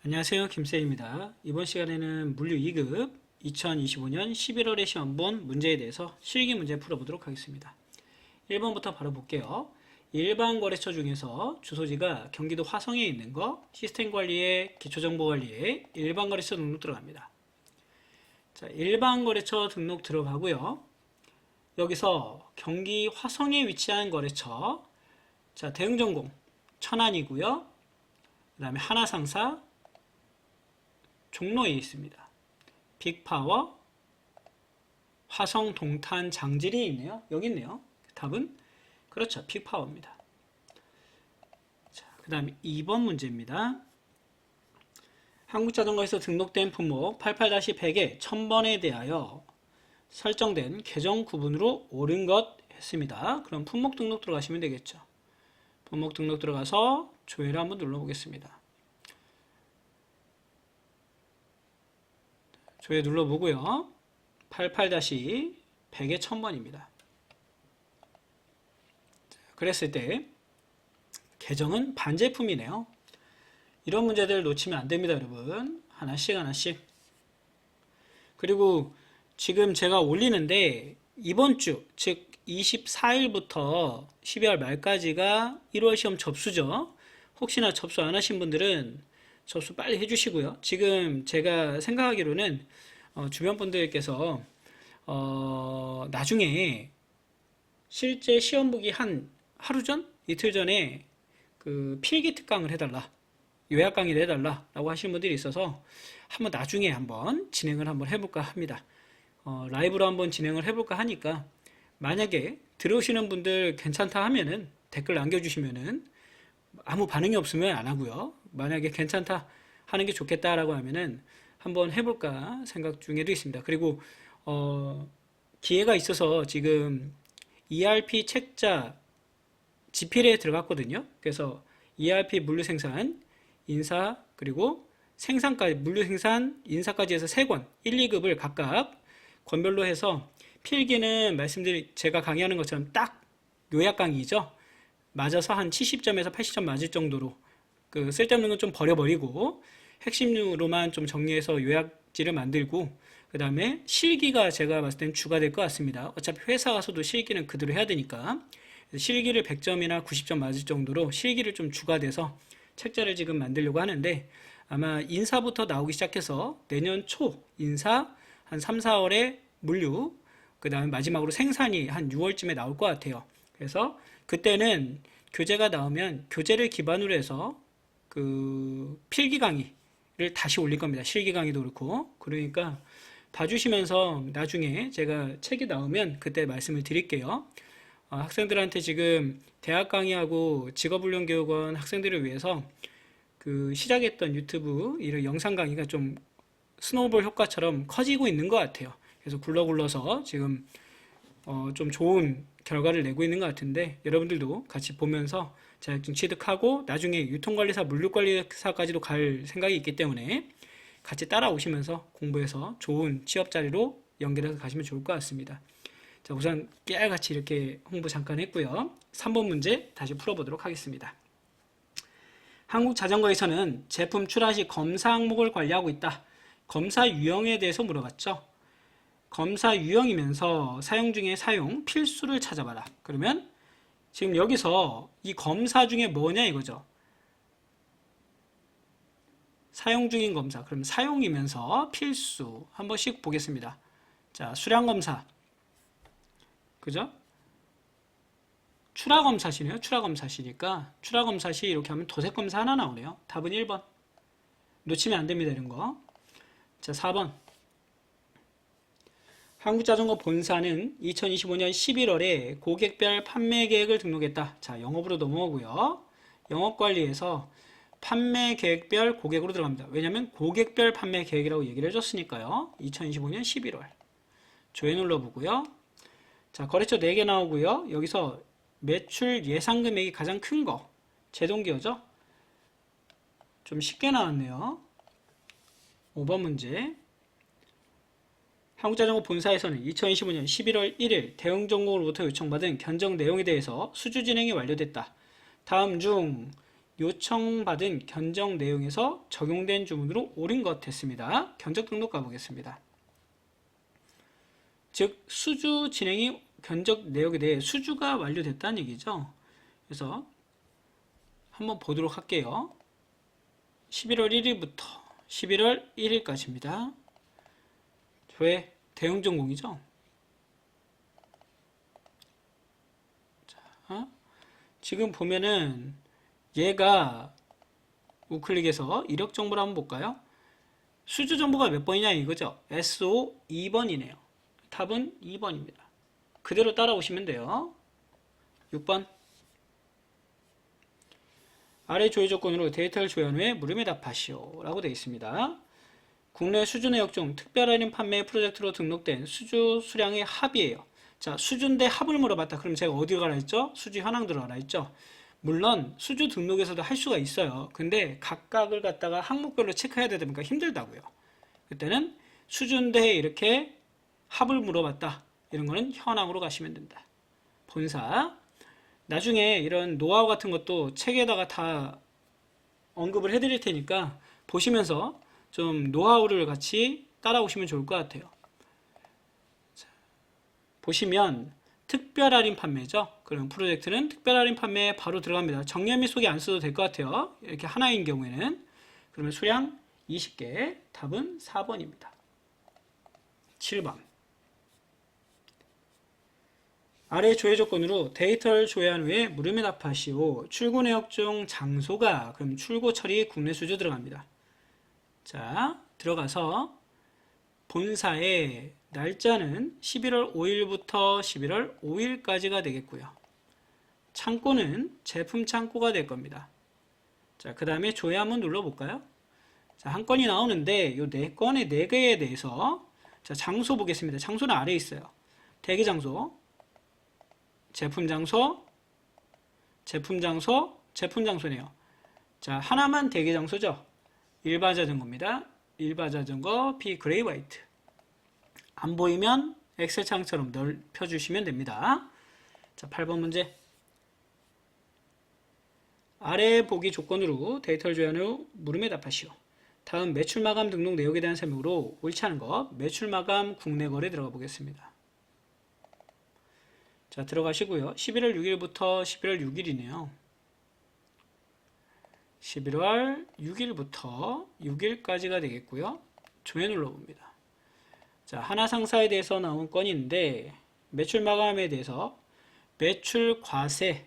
안녕하세요. 김쌤입니다. 이번 시간에는 물류 2급 2025년 11월의 시험본 문제에 대해서 실기 문제 풀어보도록 하겠습니다. 1번부터 바로 볼게요. 일반 거래처 중에서 주소지가 경기도 화성에 있는 거 시스템 관리에 기초정보 관리에 일반 거래처 등록 들어갑니다. 자, 일반 거래처 등록 들어가고요. 여기서 경기 화성에 위치한 거래처, 자, 대흥전공 천안이고요. 그 다음에 하나상사 종로에 있습니다. 빅파워, 화성, 동탄, 장질이 있네요. 여기 있네요. 답은 그렇죠. 빅파워입니다. 자, 그 다음에 2번 문제입니다. 한국자동거에서 등록된 품목 88-100에 1000번에 대하여 설정된 계정 구분으로 옳은 것 했습니다. 그럼 품목 등록 들어가시면 되겠죠. 품목 등록 들어가서 조회를 한번 눌러보겠습니다. 조회 눌러보고요. 88-100에 1000번입니다. 그랬을 때 계정은 반제품이네요. 이런 문제들 놓치면 안 됩니다, 여러분. 하나씩. 그리고 지금 제가 올리는데 이번 주, 즉 24일부터 12월 말까지가 1월 시험 접수죠. 혹시나 접수 안 하신 분들은 접수 빨리 해주시고요. 지금 제가 생각하기로는 주변 분들께서 나중에 실제 시험 보기 한 하루 전? 이틀 전에 그 필기 특강을 해달라, 요약 강의를 해달라 라고 하시는 분들이 있어서 한번 나중에 한번 진행을 한번 해볼까 합니다. 라이브로 한번 진행을 해볼까 하니까 만약에 들어오시는 분들 괜찮다 하면은 댓글 남겨주시면은 아무 반응이 없으면 안 하고요. 만약에 괜찮다 하는 게 좋겠다라고 하면은 한번 해볼까 생각 중에도 있습니다. 그리고 기회가 있어서 지금 ERP 책자 지필에 들어갔거든요. 그래서 ERP 물류생산, 인사, 그리고 생산까지, 물류생산, 인사까지 해서 3권, 1, 2급을 각각 권별로 해서 필기는 제가 강의하는 것처럼 딱 요약 강의죠. 맞아서 한 70점에서 80점 맞을 정도로 그 쓸데없는 건 좀 버려버리고 핵심으로만 좀 정리해서 요약지를 만들고, 그 다음에 실기가 제가 봤을 땐 주가 될 것 같습니다. 어차피 회사 가서도 실기는 그대로 해야 되니까 실기를 100점이나 90점 맞을 정도로 실기를 좀 주가 돼서 책자를 지금 만들려고 하는데, 아마 인사부터 나오기 시작해서 내년 초 인사 한 3, 4월에 물류, 그 다음에 마지막으로 생산이 한 6월쯤에 나올 것 같아요. 그래서 그때는 교재가 나오면 교재를 기반으로 해서 그 필기 강의를 다시 올릴 겁니다. 실기 강의도 그렇고. 그러니까 봐주시면서 나중에 제가 책이 나오면 그때 말씀을 드릴게요. 학생들한테 지금 대학 강의하고 직업훈련교육원 학생들을 위해서 그 시작했던 유튜브 이런 영상 강의가 좀 스노우볼 효과처럼 커지고 있는 것 같아요. 그래서 굴러서 지금 좀 좋은 결과를 내고 있는 것 같은데, 여러분들도 같이 보면서 자격증 취득하고 나중에 유통관리사, 물류관리사까지도 갈 생각이 있기 때문에 같이 따라오시면서 공부해서 좋은 취업 자리로 연결해서 가시면 좋을 것 같습니다. 자, 우선 깨알같이 이렇게 홍보 잠깐 했고요. 3번 문제 다시 풀어보도록 하겠습니다. 한국자전거에서는 제품 출하 시 검사 항목을 관리하고 있다. 검사 유형에 대해서 물어봤죠. 검사 유형이면서 사용 중에 사용 필수를 찾아봐라. 그러면 지금 여기서 이 검사 중에 뭐냐 이거죠. 사용 중인 검사. 그럼 사용이면서 필수 한 번씩 보겠습니다. 자, 수량 검사. 그죠? 출하 검사시네요. 출하 검사시니까 출하 검사시 이렇게 하면 도색 검사 하나 나오네요. 답은 1번. 놓치면 안 됩니다, 이런 거. 자, 4번. 한국자전거 본사는 2025년 11월에 고객별 판매 계획을 등록했다. 자, 영업으로 넘어오고요. 영업관리에서 판매 계획별 고객으로 들어갑니다. 왜냐하면 고객별 판매 계획이라고 얘기를 해줬으니까요. 2025년 11월. 조회 눌러보고요. 자, 거래처 4개 나오고요. 여기서 매출 예상 금액이 가장 큰 거. 제동기어죠? 좀 쉽게 나왔네요. 5번 문제. 한국자전거 본사에서는 2025년 11월 1일 대응전공으로부터 요청받은 견적 내용에 대해서 수주 진행이 완료됐다. 다음 중 요청받은 견적 내용에서 적용된 주문으로 옳은 것 됐습니다. 견적 등록 가보겠습니다. 즉 수주 진행이 견적 내역에 대해 수주가 완료됐다는 얘기죠. 그래서 한번 보도록 할게요. 11월 1일부터 11월 1일까지입니다. 조회 대응 전공이죠. 자, 지금 보면은 얘가 우클릭해서 이력 정보를 한번 볼까요? 수주 정보가 몇 번이냐 이거죠. SO 2번이네요. 답은 2번입니다. 그대로 따라오시면 돼요. 6번. 아래 조회 조건으로 데이터를 조회한 후에 물음에 답하시오 라고 되어 있습니다. 국내 수주 내역 중 특별할인 판매 프로젝트로 등록된 수주 수량의 합이에요. 자, 수주인데 합을 물어봤다. 그럼 제가 어디로 가라 했죠? 수주 현황 들어가라 했죠? 물론 수주 등록에서도 할 수가 있어요. 근데 각각을 갖다가 항목별로 체크해야 되다 보니까 힘들다고요. 그때는 수주인데 이렇게 합을 물어봤다. 이런 거는 현황으로 가시면 된다. 본사. 나중에 이런 노하우 같은 것도 책에다가 다 언급을 해드릴 테니까 보시면서 좀 노하우를 같이 따라오시면 좋을 것 같아요. 자, 보시면 특별 할인 판매죠. 그럼 프로젝트는 특별 할인 판매에 바로 들어갑니다. 정렬 및 소개 안 써도 될 것 같아요. 이렇게 하나인 경우에는. 그러면 수량 20개. 답은 4번입니다. 7번. 아래 조회 조건으로 데이터를 조회한 후에 물음에 답하시오. 출고 내역 중 장소가 그럼 출고 처리 국내 수주 들어갑니다. 자, 들어가서 본사의 날짜는 11월 5일부터 11월 5일까지가 되겠고요. 창고는 제품 창고가 될 겁니다. 자, 그 다음에 조회 한번 눌러볼까요? 자, 한 건이 나오는데 이 네 건의 네 개에 대해서 자, 장소 보겠습니다. 장소는 아래에 있어요. 대기 장소, 제품 장소, 제품 장소, 제품 장소네요. 자, 하나만 대기 장소죠. 일반 자전거입니다. 일반 자전거 B 그레이 화이트. 안 보이면 엑셀 창처럼 넓혀주시면 됩니다. 자, 8번 문제. 아래 보기 조건으로 데이터를 조회한 후 물음에 답하시오. 다음 매출 마감 등록 내역에 대한 설명으로 옳지 않은 것 매출 마감 국내 거래 들어가 보겠습니다. 자, 들어가시고요. 11월 6일부터 11월 6일이네요. 11월 6일부터 6일까지가 되겠고요. 조회 눌러봅니다. 자, 하나 상사에 대해서 나온 건인데 매출 마감에 대해서 매출 과세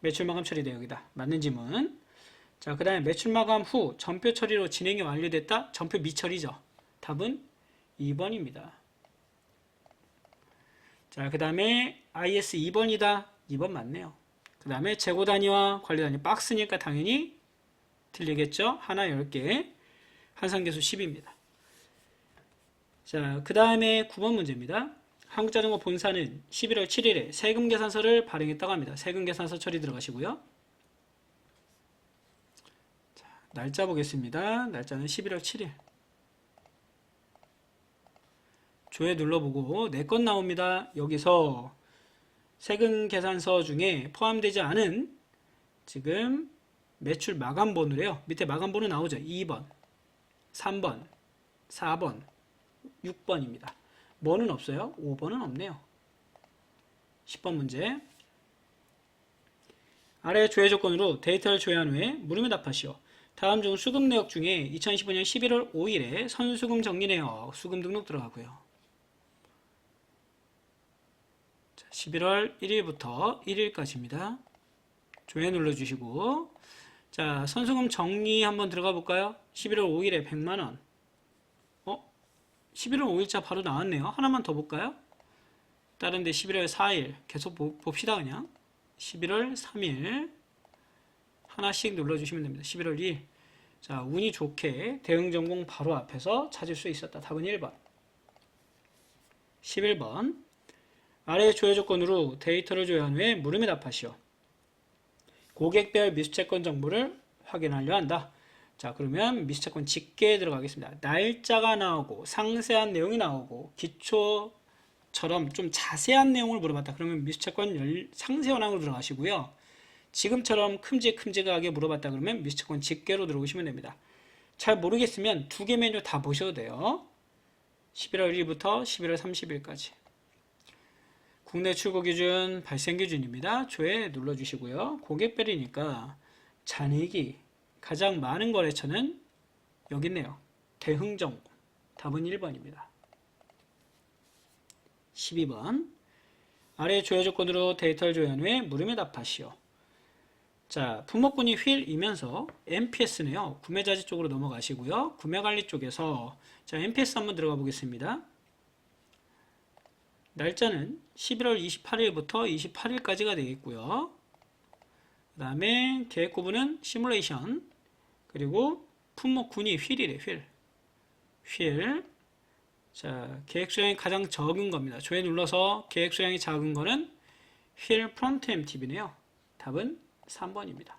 매출 마감 처리 내역이다. 맞는 지문. 자, 그 다음에 매출 마감 후 전표 처리로 진행이 완료됐다. 전표 미처리죠. 답은 2번입니다. 자, 그 다음에 IS 2번이다. 2번 맞네요. 그 다음에 재고 단위와 관리 단위 박스니까 당연히 틀리겠죠. 하나 10개. 한상계수 10입니다. 자, 그 다음에 9번 문제입니다. 한국자전거 본사는 11월 7일에 세금 계산서를 발행했다고 합니다. 세금 계산서 처리 들어가시고요. 자, 날짜 보겠습니다. 날짜는 11월 7일. 조회 눌러보고 4건 나옵니다. 여기서 세금 계산서 중에 포함되지 않은 지금 매출 마감 번호래요. 밑에 마감 번호 나오죠. 2번, 3번, 4번, 6번입니다. 뭐는 없어요? 5번은 없네요. 10번 문제. 아래 조회 조건으로 데이터를 조회한 후에 물음에 답하시오. 다음 중 수급 내역 중에 2015년 11월 5일에 선수금 정리 내역 수금 등록 들어가고요. 11월 1일부터 1일까지입니다. 조회 눌러주시고 자, 선수금 정리 한번 들어가 볼까요? 11월 5일에 100만원 11월 5일자 바로 나왔네요. 하나만 더 볼까요? 다른데 11월 4일 계속 봅시다. 그냥 11월 3일 하나씩 눌러주시면 됩니다. 11월 2일. 자, 운이 좋게 대응전공 바로 앞에서 찾을 수 있었다. 답은 1번. 11번. 아래 조회 조건으로 데이터를 조회한 후에 물음에 답하시오. 고객별 미수채권 정보를 확인하려 한다. 자, 그러면 미수채권 집계에 들어가겠습니다. 날짜가 나오고 상세한 내용이 나오고 기초처럼 좀 자세한 내용을 물어봤다. 그러면 미수채권 상세 현황으로 들어가시고요. 지금처럼 큼직큼직하게 물어봤다 그러면 무조건 집계로 들어오시면 됩니다. 잘 모르겠으면 두 개 메뉴 다 보셔도 돼요. 11월 1일부터 11월 30일까지. 국내 출고 기준, 발생 기준입니다. 조회 눌러주시고요. 고객별이니까 잔액이 가장 많은 거래처는 여기 있네요. 대흥정보. 답은 1번입니다. 12번. 아래 조회 조건으로 데이터를 조회한 후에 물음에 답하시오. 자, 품목군이 휠이면서 NPS네요. 구매자재 쪽으로 넘어가시고요. 구매관리 쪽에서 자, NPS 한번 들어가 보겠습니다. 날짜는 11월 28일부터 28일까지가 되겠고요. 그 다음에 계획 구분은 시뮬레이션, 그리고 품목군이 휠이래. 휠. 자, 계획 수량이 가장 적은 겁니다. 조회 눌러서 계획 수량이 작은 거는 휠 프론트 MTB네요. 답은 3번입니다.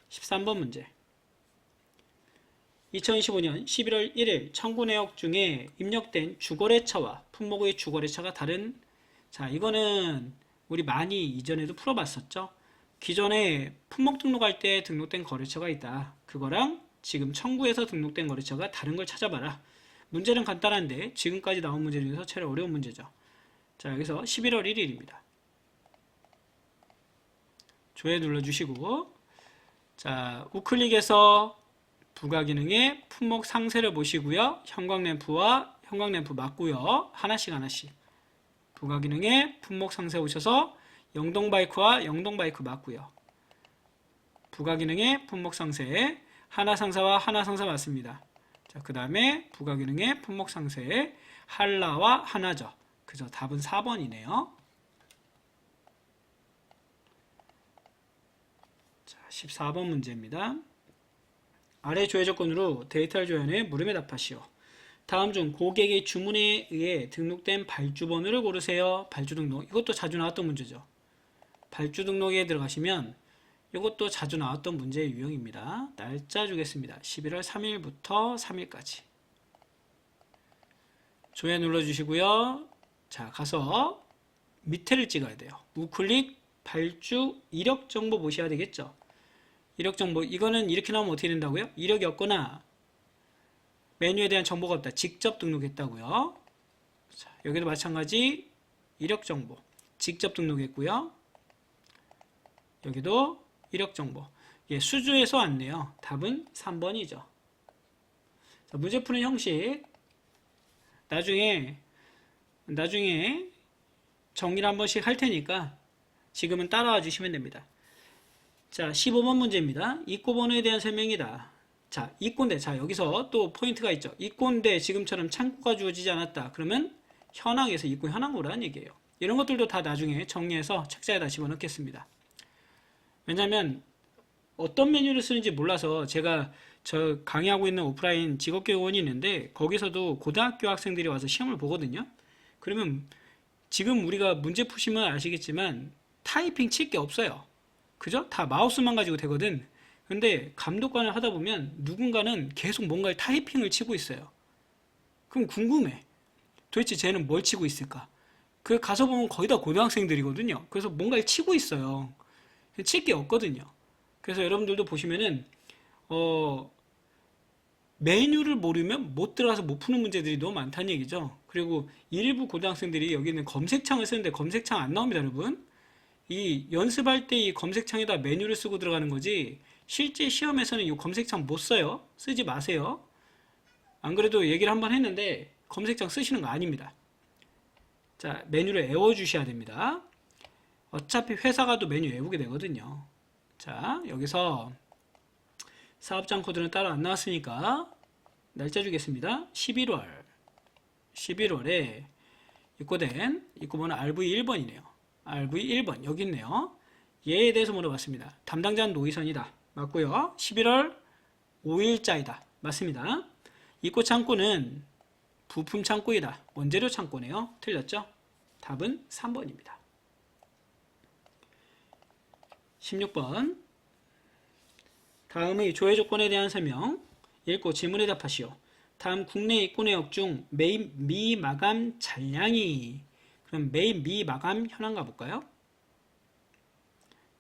13번 문제. 2025년 11월 1일 청구 내역 중에 입력된 주거래처와 품목의 주거래처가 다른, 자, 이거는 우리 많이 이전에도 풀어봤었죠. 기존에 품목 등록할 때 등록된 거래처가 있다. 그거랑 지금 청구해서 등록된 거래처가 다른 걸 찾아봐라. 문제는 간단한데 지금까지 나온 문제 중에서 제일 어려운 문제죠. 자, 여기서 11월 1일입니다. 조회 눌러주시고, 자, 우클릭에서 부가기능의 품목 상세를 보시고요. 형광램프와 형광램프 맞고요. 하나씩. 부가기능의 품목 상세 오셔서 영동바이크와 영동바이크 맞고요. 부가기능의 품목 상세, 하나상사와 하나상사 맞습니다. 자, 그 다음에 부가기능의 품목 상세, 한라와 하나죠. 그죠? 답은 4번이네요. 자, 14번 문제입니다. 아래 조회 조건으로 데이터를 조회해 물음에 답하시오. 다음 중 고객의 주문에 의해 등록된 발주번호를 고르세요. 발주 등록. 이것도 자주 나왔던 문제죠. 발주 등록에 들어가시면 이것도 자주 나왔던 문제의 유형입니다. 날짜 주겠습니다. 11월 3일부터 3일까지. 조회 눌러주시고요. 자, 가서 밑에를 찍어야 돼요. 우클릭 발주 이력 정보 보셔야 되겠죠. 이력 정보, 이거는 이렇게 나오면 어떻게 된다고요? 이력이 없거나 메뉴에 대한 정보가 없다. 직접 등록했다고요. 자, 여기도 마찬가지 이력 정보 직접 등록했고요. 여기도 이력 정보. 예, 수주에서 왔네요. 답은 3번이죠. 자, 문제 푸는 형식 나중에 정리를 한 번씩 할 테니까 지금은 따라와 주시면 됩니다. 자, 15번 문제입니다. 입고번호에 대한 설명이다. 자, 입고인데, 자, 여기서 또 포인트가 있죠. 입고인데 지금처럼 창구가 주어지지 않았다. 그러면 현황에서 입고 현황으로라는 얘기예요. 이런 것들도 다 나중에 정리해서 책자에다 집어넣겠습니다. 왜냐면 어떤 메뉴를 쓰는지 몰라서 제가 저 강의하고 있는 오프라인 직업교육원이 있는데 거기서도 고등학교 학생들이 와서 시험을 보거든요. 그러면 지금 우리가 문제 푸시면 아시겠지만 타이핑 칠 게 없어요. 그죠? 다 마우스만 가지고 되거든. 근데 감독관을 하다 보면 누군가는 계속 뭔가를 타이핑을 치고 있어요. 그럼 궁금해. 도대체 쟤는 뭘 치고 있을까? 그 가서 보면 거의 다 고등학생들이거든요. 그래서 뭔가를 치고 있어요. 칠 게 없거든요. 그래서 여러분들도 보시면은 메뉴를 모르면 못 들어가서 못 푸는 문제들이 너무 많다는 얘기죠. 그리고 일부 고등학생들이 여기 있는 검색창을 쓰는데 검색창 안 나옵니다, 여러분. 이 연습할 때 이 검색창에다 메뉴를 쓰고 들어가는 거지 실제 시험에서는 이 검색창 못 써요. 쓰지 마세요. 안 그래도 얘기를 한번 했는데 검색창 쓰시는 거 아닙니다. 자, 메뉴를 외워 주셔야 됩니다. 어차피 회사 가도 메뉴 외우게 되거든요. 자, 여기서 사업장 코드는 따로 안 나왔으니까 날짜 주겠습니다. 11월에 입고된 입고번호 RV1번이네요. RV1번 여기 있네요. 얘에 대해서 물어봤습니다. 담당자는 노이선이다. 맞고요. 11월 5일자이다. 맞습니다. 입고 창구는 부품 창구이다. 원재료 창구네요. 틀렸죠? 답은 3번입니다. 16번. 다음의 조회 조건에 대한 설명 읽고 질문에 답하시오. 다음 국내 입고 내역 중 매입 미마감 잔량이, 그럼 매입 미마감 현황 가볼까요?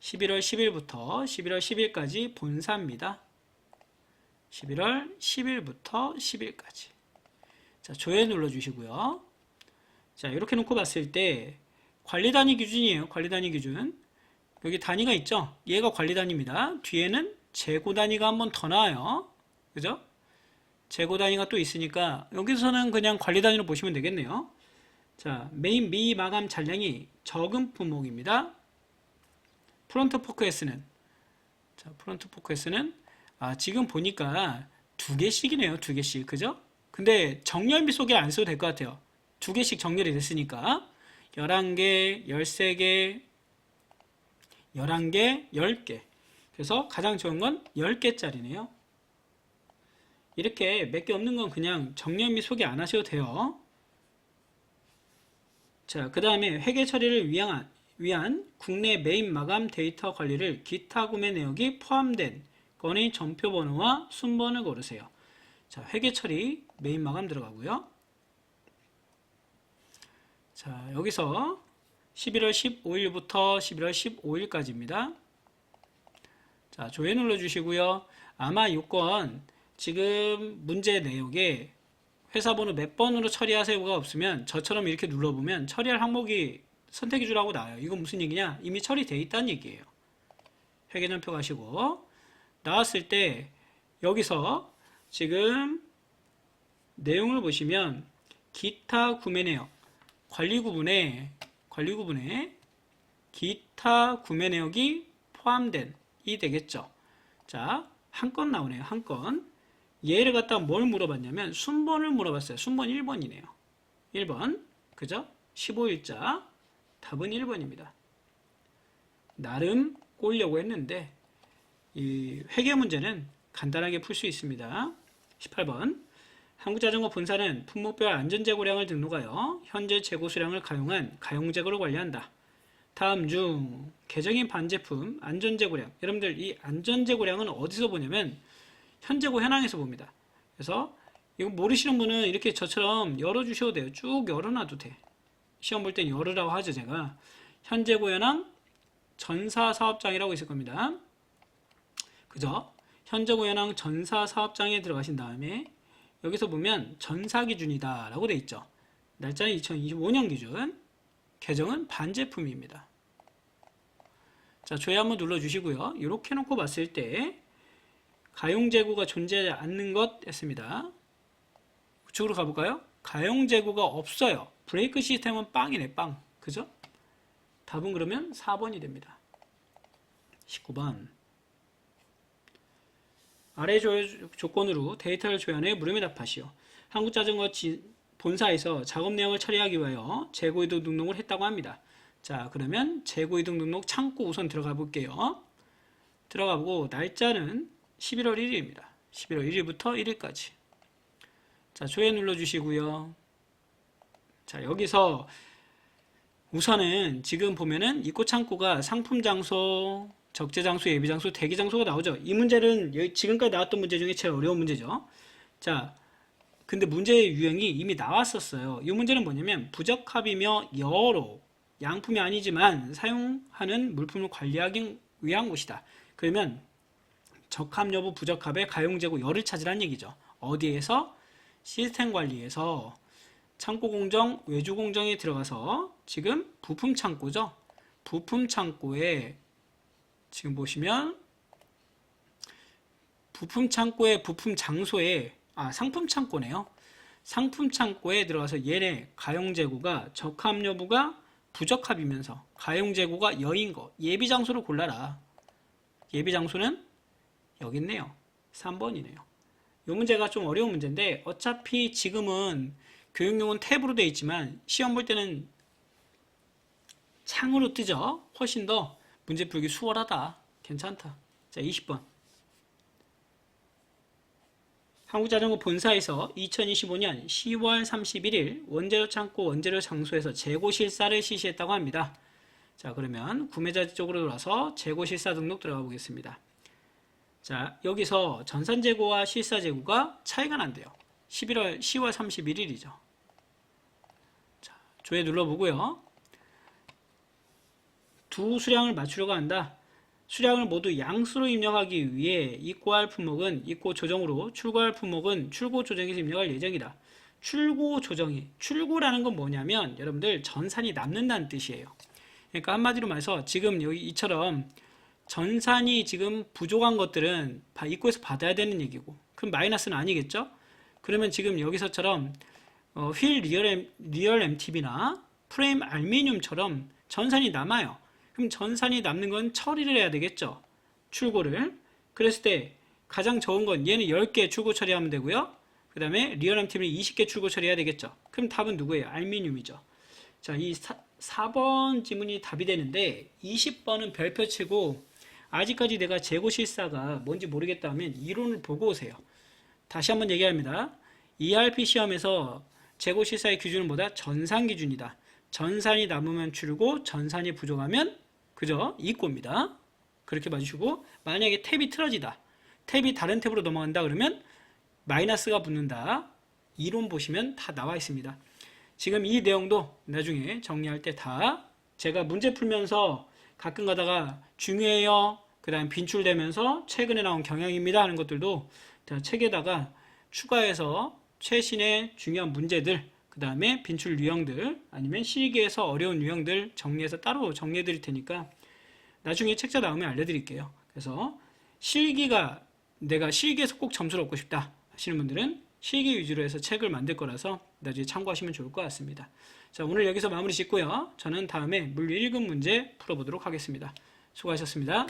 11월 10일부터 11월 10일까지 본사입니다. 11월 10일부터 10일까지. 자, 조회 눌러주시고요. 자, 이렇게 놓고 봤을 때 관리 단위 기준이에요. 관리 단위 기준. 여기 단위가 있죠? 얘가 관리 단위입니다. 뒤에는 재고 단위가 한 번 더 나와요. 그죠? 재고 단위가 또 있으니까 여기서는 그냥 관리 단위로 보시면 되겠네요. 자, 메인 미마감 잔량이 적은 품목입니다. 프론트 포크S는 자, 프론트 포크S는 지금 보니까 두 개씩이네요. 두 개씩. 그죠? 근데 정렬 빗속에 안 써도 될 것 같아요. 두 개씩 정렬이 됐으니까 11개, 13개, 11개, 10개. 그래서 가장 좋은 건 10개짜리네요. 이렇게 몇 개 없는 건 그냥 정렬 및 소개 안 하셔도 돼요. 자, 그 다음에 회계 처리를 위한 국내 메인 마감 데이터 관리를 기타 구매 내역이 포함된 건의 전표 번호와 순번을 고르세요. 자, 회계 처리 메인 마감 들어가고요. 자, 여기서 11월 15일부터 11월 15일까지입니다. 자, 조회 눌러주시고요. 아마 이 건 지금 문제 내역에 회사 번호 몇 번으로 처리하세요가 없으면 저처럼 이렇게 눌러보면 처리할 항목이 선택해 주라고 나와요. 이건 무슨 얘기냐? 이미 처리되어 있다는 얘기예요. 회계전표 가시고 나왔을 때 여기서 지금 내용을 보시면 기타 구매 내역 관리 구분에 기타 구매 내역이 포함된 이 되겠죠. 자, 한 건 나오네요. 한 건. 얘를 갖다가 뭘 물어봤냐면 순번을 물어봤어요. 순번 1번이네요. 1번. 그죠? 15일자. 답은 1번입니다. 나름 꼬려고 했는데 이 회계 문제는 간단하게 풀 수 있습니다. 18번. 한국자전거 본사는 품목별 안전재고량을 등록하여 현재 재고 수량을 가용한 가용재고를 관리한다. 다음 중 개정인 반제품 안전재고량. 여러분들 이 안전재고량은 어디서 보냐면 현재고 현황에서 봅니다. 그래서 이거 모르시는 분은 이렇게 저처럼 열어주셔도 돼요. 쭉 열어놔도 돼. 시험 볼 땐 열으라고 하죠, 제가. 현재고 현황 전사사업장이라고 있을 겁니다. 그죠? 현재고 현황 전사사업장에 들어가신 다음에 여기서 보면 전사기준이다 라고 돼 있죠. 날짜는 2025년 기준, 계정은 반제품입니다. 자, 조회 한번 눌러주시고요. 이렇게 놓고 봤을 때 가용재고가 존재하지 않는 것 했습니다. 우측으로 가볼까요? 가용재고가 없어요. 브레이크 시스템은 빵이네, 빵. 그죠? 답은 그러면 4번이 됩니다. 19번. 아래 조건으로 데이터를 조회해 물음에 답하시오. 한국자전거 본사에서 작업 내역을 처리하기 위하여 재고이동 등록을 했다고 합니다. 자, 그러면 재고이동 등록 창구 우선 들어가 볼게요. 들어가 보고 날짜는 11월 1일입니다. 11월 1일부터 1일까지. 자, 조회 눌러주시고요. 자, 여기서 우선은 지금 보면은 입고 창구가 상품 장소, 적재 장소, 예비 장소, 대기 장소가 나오죠. 이 문제는 지금까지 나왔던 문제 중에 제일 어려운 문제죠. 자, 근데 문제의 유형이 이미 나왔었어요. 이 문제는 뭐냐면 부적합이며 여러 양품이 아니지만 사용하는 물품을 관리하기 위한 곳이다. 그러면 적합 여부 부적합의 가용재고 열을 찾으라는 얘기죠. 어디에서? 시스템 관리에서 창고 공정, 외주 공정에 들어가서 지금 부품 창고죠. 부품 창고에 지금 보시면 부품 창고의 부품 장소에 상품 창고네요. 상품 창고에 들어가서 얘네 가용재고가 적합 여부가 부적합이면서 가용재고가 여인 거 예비 장소를 골라라. 예비 장소는 여기 있네요. 3번이네요. 이 문제가 좀 어려운 문제인데 어차피 지금은 교육용은 탭으로 되어 있지만 시험 볼 때는 창으로 뜨죠. 훨씬 더 문제 풀기 수월하다. 괜찮다. 자, 20번. 한국자전거 본사에서 2025년 10월 31일 원재료 창고 원재료 장소에서 재고 실사를 실시했다고 합니다. 자, 그러면 구매자 쪽으로 돌아서 재고 실사 등록 들어가 보겠습니다. 자, 여기서 전산재고와 실사재고가 차이가 난대요. 10월 31일이죠. 자, 조회 눌러보고요. 두 수량을 맞추려고 한다. 수량을 모두 양수로 입력하기 위해 입고할 품목은 입고 조정으로, 출고할 품목은 출고 조정에서 입력할 예정이다. 출고 조정이, 출고라는 건 뭐냐면 여러분들 전산이 남는다는 뜻이에요. 그러니까 한마디로 말해서 지금 여기 이처럼 전산이 지금 부족한 것들은 입고해서 받아야 되는 얘기고, 그럼 마이너스는 아니겠죠? 그러면 지금 여기서처럼 휠 리얼 MTB나 프레임 알루미늄처럼 전산이 남아요. 그럼 전산이 남는 건 처리를 해야 되겠죠. 출고를. 그랬을 때 가장 적은 건 얘는 10개 출고 처리하면 되고요. 그 다음에 리얼 MTB는 20개 출고 처리해야 되겠죠. 그럼 답은 누구예요? 알루미늄이죠. 자, 이 4번 지문이 답이 되는데 20번은 별표 치고 아직까지 내가 재고 실사가 뭔지 모르겠다 하면 이론을 보고 오세요. 다시 한번 얘기합니다. ERP 시험에서 재고 실사의 기준은 뭐다? 전산 기준이다. 전산이 남으면 출고, 전산이 부족하면 그죠? 입고입니다. 그렇게 봐주시고, 만약에 탭이 틀어지다. 탭이 다른 탭으로 넘어간다 그러면 마이너스가 붙는다. 이론 보시면 다 나와 있습니다. 지금 이 내용도 나중에 정리할 때 다 제가 문제 풀면서 가끔 가다가 중요해요. 그 다음 빈출되면서 최근에 나온 경향입니다 하는 것들도 책에다가 추가해서 최신의 중요한 문제들, 그 다음에 빈출 유형들, 아니면 실기에서 어려운 유형들 정리해서 따로 정리해 드릴 테니까 나중에 책자 나오면 알려드릴게요. 그래서 내가 실기에서 꼭 점수를 얻고 싶다 하시는 분들은 실기 위주로 해서 책을 만들 거라서 나중에 참고하시면 좋을 것 같습니다. 자, 오늘 여기서 마무리 짓고요. 저는 다음에 물 1급 문제 풀어보도록 하겠습니다. 수고하셨습니다.